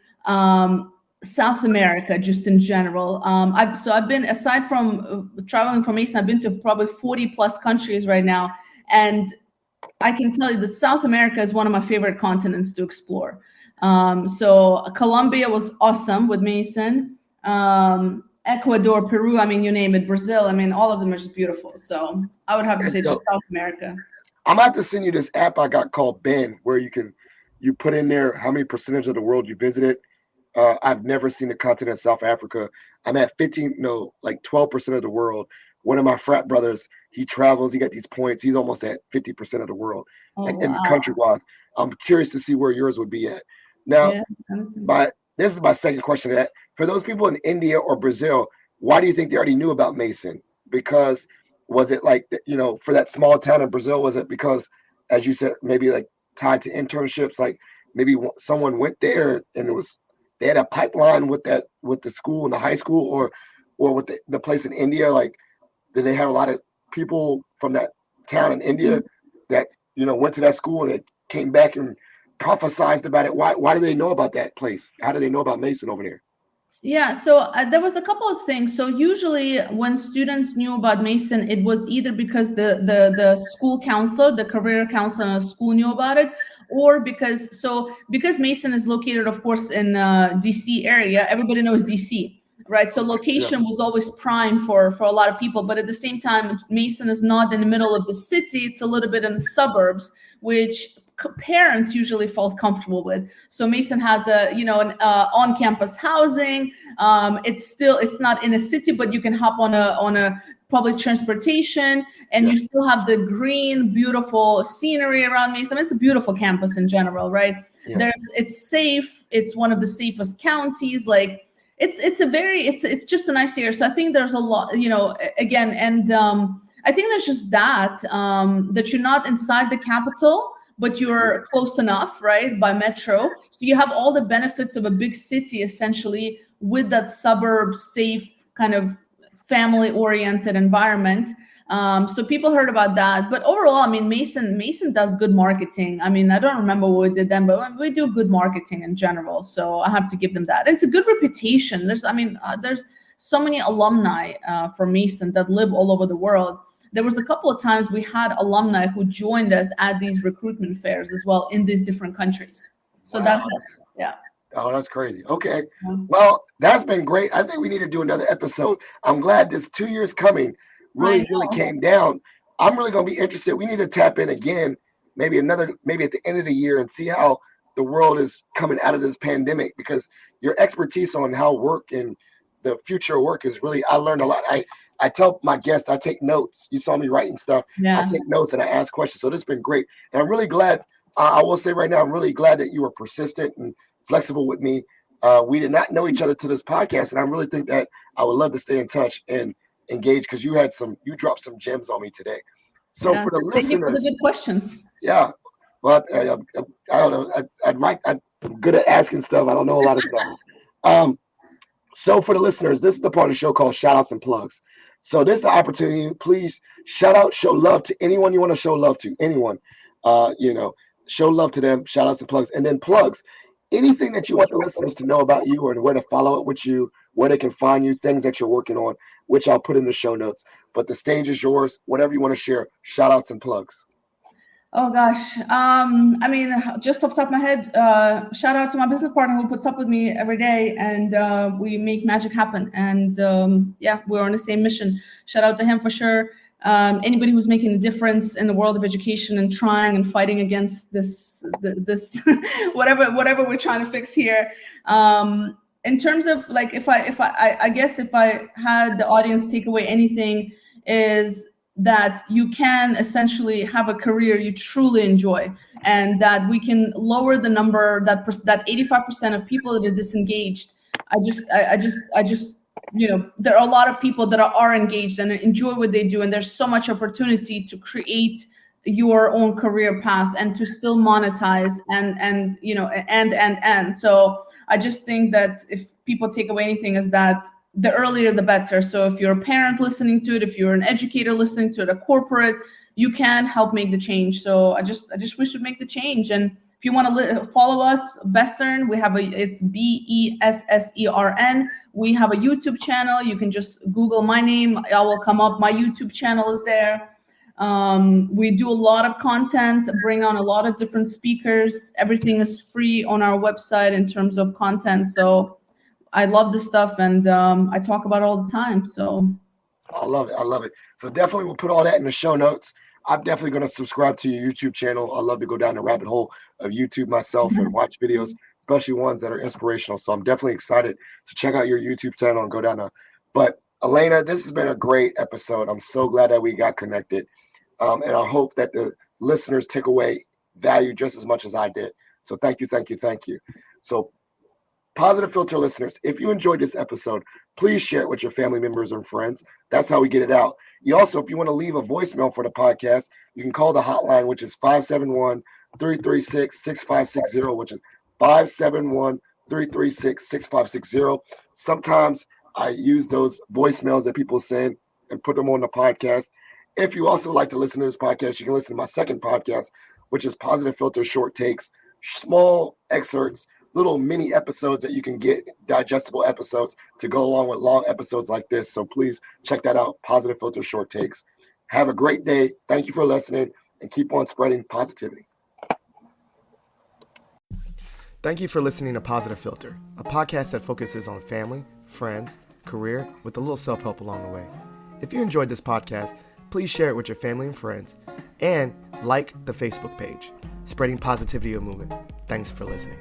South America, just in general. I've been, aside from traveling from Mason, I've been to probably 40 plus countries right now, and I can tell you that South America is one of my favorite continents to explore. So Colombia was awesome with Mason. Ecuador, Peru, I mean, you name it, Brazil, I mean, all of them are just beautiful. So I would have to say just South America. I'm gonna have to send you this app I got called Ben, where you put in there how many percentage of the world you visited. I've never seen the continent of South Africa. I'm at 12% of the world. One of my frat brothers, he travels, he got these points. He's almost at 50% of the world, and country-wise. I'm curious to see where yours would be at. Now, this is my second question to that. For those people in India or Brazil, why do you think they already knew about Mason? Because was it like, for that small town in Brazil, was it because, as you said, maybe like tied to internships, like maybe someone went there and they had a pipeline with the school and the high school, or with the place in India? Like, did they have a lot of people from that town in India that went to that school and it came back and prophesized about it? Why do they know about that place? How do they know about Mason over there? Yeah, so there was a couple of things. So usually when students knew about Mason, it was either because the school counselor, the career counselor in the school knew about it, or because Mason is located, of course, in DC area. Everybody knows DC, right? So location was always prime for a lot of people. But at the same time, Mason is not in the middle of the city. It's a little bit in the suburbs, which parents usually felt comfortable with. So Mason has an on-campus housing. It's not in a city, but you can hop on a public transportation, and you still have the green, beautiful scenery around Mason. It's a beautiful campus in general, right? Yeah. It's safe. It's one of the safest counties. Like it's just a nice area. So I think there's a lot, again, and I think there's just that you're not inside the capital, but you're close enough, right, by metro. So you have all the benefits of a big city, essentially, with that suburb, safe, kind of family-oriented environment. So people heard about that. But overall, I mean, Mason does good marketing. I mean, I don't remember what we did then, but we do good marketing in general. So I have to give them that. It's a good reputation. There's so many alumni from Mason that live all over the world. There was a couple of times we had alumni who joined us at these recruitment fairs as well in these different countries. So that helps. Yeah. Oh, that's crazy. Okay. Well, that's been great. I think we need to do another episode. I'm glad this 2 years coming really came down. I'm really going to be interested. We need to tap in again, maybe at the end of the year, and see how the world is coming out of this pandemic, because your expertise on how work and the future of work is really, I learned a lot. I tell my guests, I take notes. You saw me writing stuff. Yeah. I take notes and I ask questions. So this has been great. And I'm really glad, I will say right now, I'm really glad that you were persistent and flexible with me. We did not know each other to this podcast. And I really think that I would love to stay in touch and engage, because you dropped some gems on me today. So for the listeners. Thank you for the good questions. Yeah. Well, I don't know. I'm good at asking stuff. I don't know a lot of stuff. So for the listeners, this is the part of the show called Shout Outs and Plugs. So this is the opportunity. Please shout out, show love to anyone you want to show love to. Anyone. show love to them. Shout outs and plugs. And then plugs. Anything that you want the listeners to know about you or where to follow up with you, where they can find you, things that you're working on, which I'll put in the show notes. But the stage is yours. Whatever you want to share, shout outs and plugs. Oh gosh. I mean, just off the top of my head, shout out to my business partner who puts up with me every day, and we make magic happen. And yeah, we're on the same mission. Shout out to him for sure. Anybody who's making a difference in the world of education and trying and fighting against this whatever we're trying to fix here. In terms of like, I guess if I had the audience take away anything, is that you can essentially have a career you truly enjoy, and that we can lower the number, that 85% of people that are disengaged. I just there are a lot of people that are engaged and enjoy what they do, and there's so much opportunity to create your own career path and to still monetize and so I just think that if people take away anything, is that the earlier the better. So if you're a parent listening to it, if you're an educator listening to it, a corporate, you can help make the change. So I just wish we'd make the change. And if you want to follow us, Bessern, it's Bessern. We have a YouTube channel. You can just Google my name. I will come up. My YouTube channel is there. We do a lot of content, bring on a lot of different speakers. Everything is free on our website in terms of content. So I love this stuff, and I talk about it all the time. So I love it. So definitely we'll put all that in the show notes. I'm definitely going to subscribe to your YouTube channel. I love to go down the rabbit hole of YouTube myself and watch videos, especially ones that are inspirational. So I'm definitely excited to check out your YouTube channel and go down there. But Elena, this has been a great episode. I'm so glad that we got connected. And I hope that the listeners take away value just as much as I did. So thank you. So Positive Philter listeners, if you enjoyed this episode, please share it with your family members and friends. That's how we get it out. You also, if you want to leave a voicemail for the podcast, you can call the hotline, which is 571-336-6560, which is 571-336-6560. Sometimes I use those voicemails that people send and put them on the podcast. If you also like to listen to this podcast, you can listen to my second podcast, which is Positive Philter Short Takes, small excerpts, little mini episodes that you can get, digestible episodes to go along with long episodes like this. So please check that out, Positive Philter Short Takes. Have a great day. Thank you for listening, and keep on spreading positivity. Thank you for listening to Positive Philter, a podcast that focuses on family, friends, career, with a little self-help along the way. If you enjoyed this podcast, please share it with your family and friends, and like the Facebook page, Spreading Positivity of Movement. Thanks for listening.